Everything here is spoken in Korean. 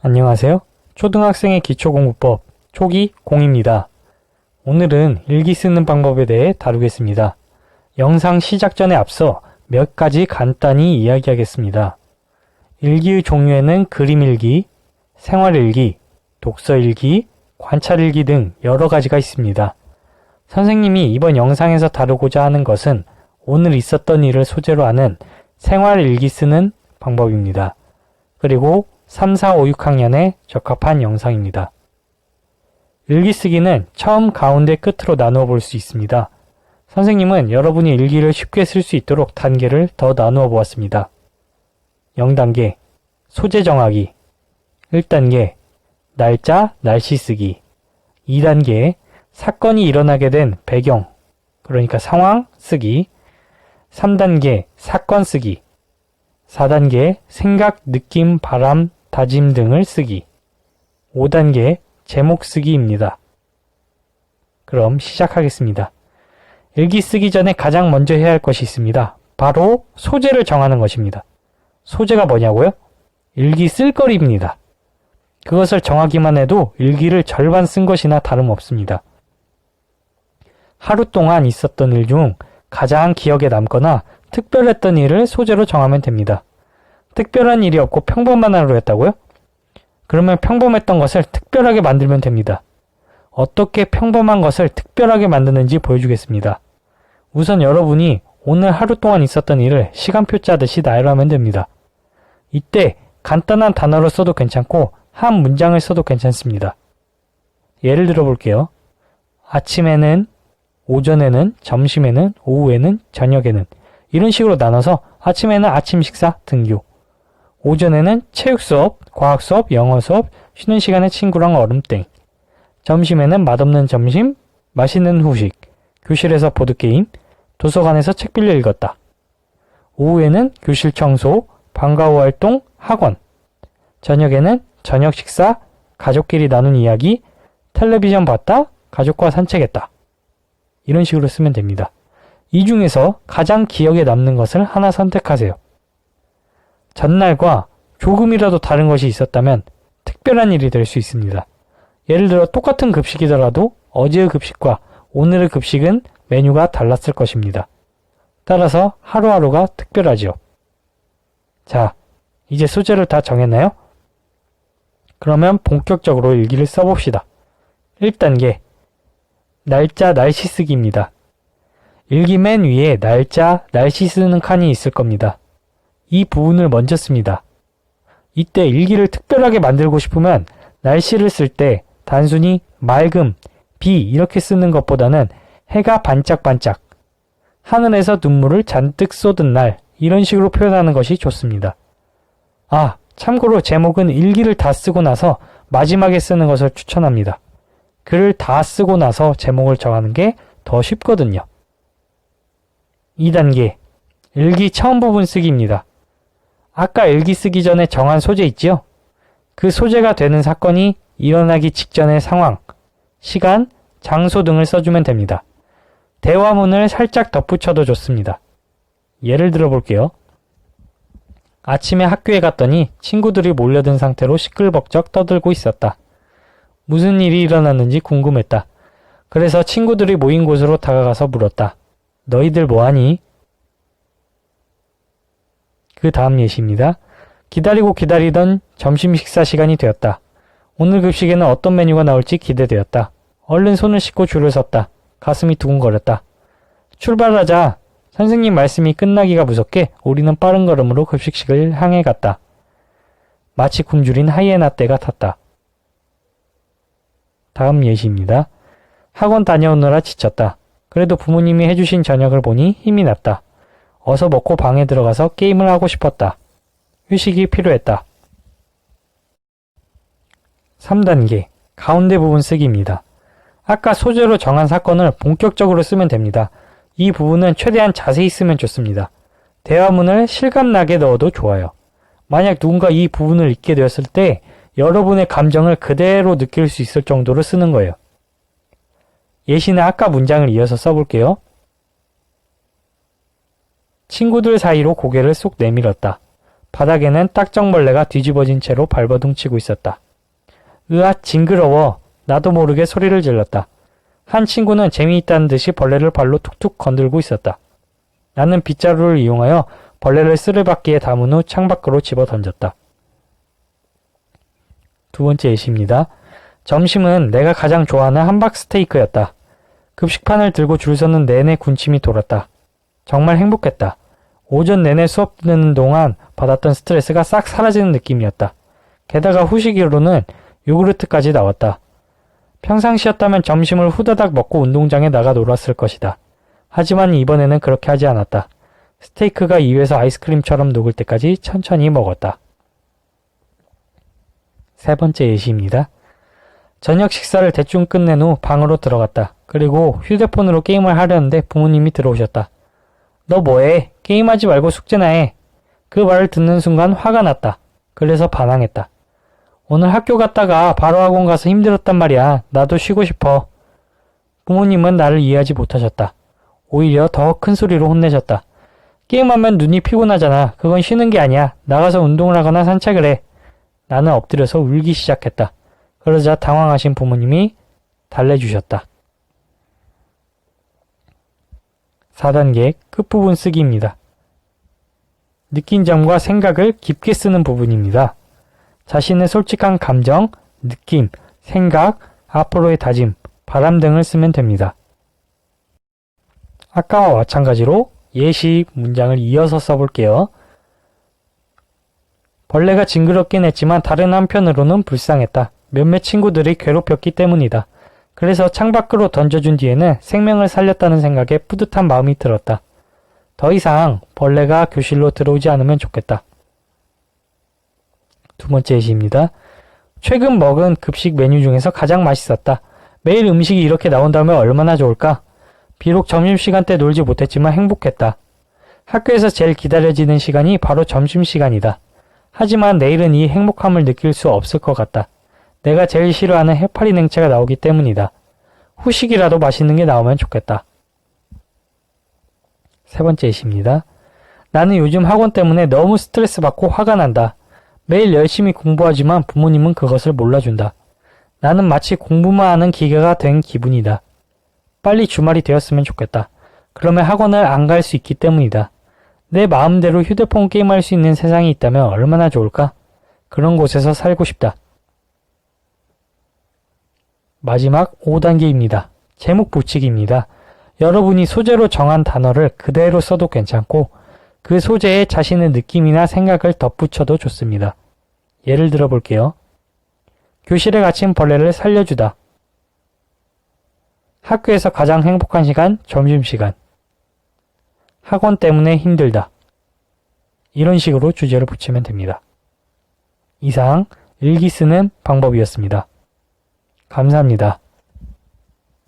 안녕하세요. 초등학생의 기초공부법 초기 공입니다. 오늘은 일기 쓰는 방법에 대해 다루겠습니다. 영상 시작 전에 앞서 몇 가지 간단히 이야기하겠습니다. 일기의 종류에는 그림일기, 생활일기, 독서일기, 관찰일기 등 여러 가지가 있습니다. 선생님이 이번 영상에서 다루고자 하는 것은 오늘 있었던 일을 소재로 하는 생활일기 쓰는 방법입니다. 그리고 3, 4, 5, 6학년에 적합한 영상입니다. 일기 쓰기는 처음 가운데 끝으로 나누어 볼 수 있습니다. 선생님은 여러분이 일기를 쉽게 쓸 수 있도록 단계를 더 나누어 보았습니다. 0단계 소재 정하기 1단계 날짜, 날씨 쓰기 2단계 사건이 일어나게 된 배경, 그러니까 상황 쓰기 3단계 사건 쓰기 4단계 생각, 느낌, 바람, 다짐 등을 쓰기 5단계 제목 쓰기입니다. 그럼 시작하겠습니다. 일기 쓰기 전에 가장 먼저 해야 할 것이 있습니다. 바로 소재를 정하는 것입니다. 소재가 뭐냐고요? 일기 쓸거리입니다. 그것을 정하기만 해도 일기를 절반 쓴 것이나 다름없습니다. 하루 동안 있었던 일 중 가장 기억에 남거나 특별했던 일을 소재로 정하면 됩니다. 특별한 일이 없고 평범한 하루였다고요? 그러면 평범했던 것을 특별하게 만들면 됩니다. 어떻게 평범한 것을 특별하게 만드는지 보여주겠습니다. 우선 여러분이 오늘 하루 동안 있었던 일을 시간표 짜듯이 나열하면 됩니다. 이때 간단한 단어로 써도 괜찮고 한 문장을 써도 괜찮습니다. 예를 들어 볼게요. 아침에는, 오전에는, 점심에는, 오후에는, 저녁에는 이런 식으로 나눠서 아침에는 아침 식사 등교, 오전에는 체육 수업, 과학 수업, 영어 수업, 쉬는 시간에 친구랑 얼음땡, 점심에는 맛없는 점심, 맛있는 후식, 교실에서 보드게임, 도서관에서 책 빌려 읽었다. 오후에는 교실 청소, 방과 후 활동, 학원, 저녁에는 저녁 식사, 가족끼리 나눈 이야기, 텔레비전 봤다, 가족과 산책했다. 이런 식으로 쓰면 됩니다. 이 중에서 가장 기억에 남는 것을 하나 선택하세요. 전날과 조금이라도 다른 것이 있었다면 특별한 일이 될 수 있습니다. 예를 들어 똑같은 급식이더라도 어제의 급식과 오늘의 급식은 메뉴가 달랐을 것입니다. 따라서 하루하루가 특별하지요. 자, 이제 소재를 다 정했나요? 그러면 본격적으로 일기를 써봅시다. 1단계 날짜, 날씨 쓰기입니다. 일기 맨 위에 날짜, 날씨 쓰는 칸이 있을 겁니다. 이 부분을 먼저 씁니다. 이때 일기를 특별하게 만들고 싶으면 날씨를 쓸 때 단순히 맑음, 비 이렇게 쓰는 것보다는 해가 반짝반짝, 하늘에서 눈물을 잔뜩 쏟은 날 이런 식으로 표현하는 것이 좋습니다. 아, 참고로 제목은 일기를 다 쓰고 나서 마지막에 쓰는 것을 추천합니다. 글을 다 쓰고 나서 제목을 정하는 게 더 쉽거든요. 2단계 일기 처음 부분 쓰기입니다. 아까 일기 쓰기 전에 정한 소재 있지요? 그 소재가 되는 사건이 일어나기 직전의 상황, 시간, 장소 등을 써주면 됩니다. 대화문을 살짝 덧붙여도 좋습니다. 예를 들어 볼게요. 아침에 학교에 갔더니 친구들이 몰려든 상태로 시끌벅적 떠들고 있었다. 무슨 일이 일어났는지 궁금했다. 그래서 친구들이 모인 곳으로 다가가서 물었다. 너희들 뭐하니? 그 다음 예시입니다. 기다리고 기다리던 점심 식사 시간이 되었다. 오늘 급식에는 어떤 메뉴가 나올지 기대되었다. 얼른 손을 씻고 줄을 섰다. 가슴이 두근거렸다. 출발하자. 선생님 말씀이 끝나기가 무섭게 우리는 빠른 걸음으로 급식실을 향해 갔다. 마치 굶주린 하이에나 떼가 탔다. 다음 예시입니다. 학원 다녀오느라 지쳤다. 그래도 부모님이 해주신 저녁을 보니 힘이 났다. 어서 먹고 방에 들어가서 게임을 하고 싶었다. 휴식이 필요했다. 3단계 가운데 부분 쓰기입니다. 아까 소재로 정한 사건을 본격적으로 쓰면 됩니다. 이 부분은 최대한 자세히 쓰면 좋습니다. 대화문을 실감나게 넣어도 좋아요. 만약 누군가 이 부분을 읽게 되었을 때 여러분의 감정을 그대로 느낄 수 있을 정도로 쓰는 거예요. 예시는 아까 문장을 이어서 써볼게요. 친구들 사이로 고개를 쏙 내밀었다. 바닥에는 딱정벌레가 뒤집어진 채로 발버둥 치고 있었다. 으아, 징그러워. 나도 모르게 소리를 질렀다. 한 친구는 재미있다는 듯이 벌레를 발로 툭툭 건들고 있었다. 나는 빗자루를 이용하여 벌레를 쓰레받기에 담은 후 창밖으로 집어 던졌다. 두 번째 예시입니다. 점심은 내가 가장 좋아하는 함박 스테이크였다. 급식판을 들고 줄 서는 내내 군침이 돌았다. 정말 행복했다. 오전 내내 수업 듣는 동안 받았던 스트레스가 싹 사라지는 느낌이었다. 게다가 후식으로는 요구르트까지 나왔다. 평상시였다면 점심을 후다닥 먹고 운동장에 나가 놀았을 것이다. 하지만 이번에는 그렇게 하지 않았다. 스테이크가 입에서 아이스크림처럼 녹을 때까지 천천히 먹었다. 세 번째 예시입니다. 저녁 식사를 대충 끝낸 후 방으로 들어갔다. 그리고 휴대폰으로 게임을 하려는데 부모님이 들어오셨다. 너 뭐해? 게임하지 말고 숙제나 해. 그 말을 듣는 순간 화가 났다. 그래서 반항했다. 오늘 학교 갔다가 바로 학원 가서 힘들었단 말이야. 나도 쉬고 싶어. 부모님은 나를 이해하지 못하셨다. 오히려 더 큰 소리로 혼내셨다. 게임하면 눈이 피곤하잖아. 그건 쉬는 게 아니야. 나가서 운동을 하거나 산책을 해. 나는 엎드려서 울기 시작했다. 그러자 당황하신 부모님이 달래주셨다. 4단계 끝부분 쓰기입니다. 느낀 점과 생각을 깊게 쓰는 부분입니다. 자신의 솔직한 감정, 느낌, 생각, 앞으로의 다짐, 바람 등을 쓰면 됩니다. 아까와 마찬가지로 예시 문장을 이어서 써볼게요. 벌레가 징그럽긴 했지만 다른 한편으로는 불쌍했다. 몇몇 친구들이 괴롭혔기 때문이다. 그래서 창밖으로 던져준 뒤에는 생명을 살렸다는 생각에 뿌듯한 마음이 들었다. 더 이상 벌레가 교실로 들어오지 않으면 좋겠다. 두 번째 예시입니다. 최근 먹은 급식 메뉴 중에서 가장 맛있었다. 매일 음식이 이렇게 나온다면 얼마나 좋을까? 비록 점심시간 때 놀지 못했지만 행복했다. 학교에서 제일 기다려지는 시간이 바로 점심시간이다. 하지만 내일은 이 행복함을 느낄 수 없을 것 같다. 내가 제일 싫어하는 해파리 냉채가 나오기 때문이다. 후식이라도 맛있는 게 나오면 좋겠다. 세 번째 예시입니다. 나는 요즘 학원 때문에 너무 스트레스 받고 화가 난다. 매일 열심히 공부하지만 부모님은 그것을 몰라준다. 나는 마치 공부만 하는 기계가 된 기분이다. 빨리 주말이 되었으면 좋겠다. 그러면 학원을 안 갈 수 있기 때문이다. 내 마음대로 휴대폰 게임할 수 있는 세상이 있다면 얼마나 좋을까? 그런 곳에서 살고 싶다. 마지막 5단계입니다. 제목 붙이기입니다. 여러분이 소재로 정한 단어를 그대로 써도 괜찮고 그 소재에 자신의 느낌이나 생각을 덧붙여도 좋습니다. 예를 들어 볼게요. 교실에 갇힌 벌레를 살려주다. 학교에서 가장 행복한 시간, 점심시간. 학원 때문에 힘들다. 이런 식으로 주제를 붙이면 됩니다. 이상 일기 쓰는 방법이었습니다. 감사합니다.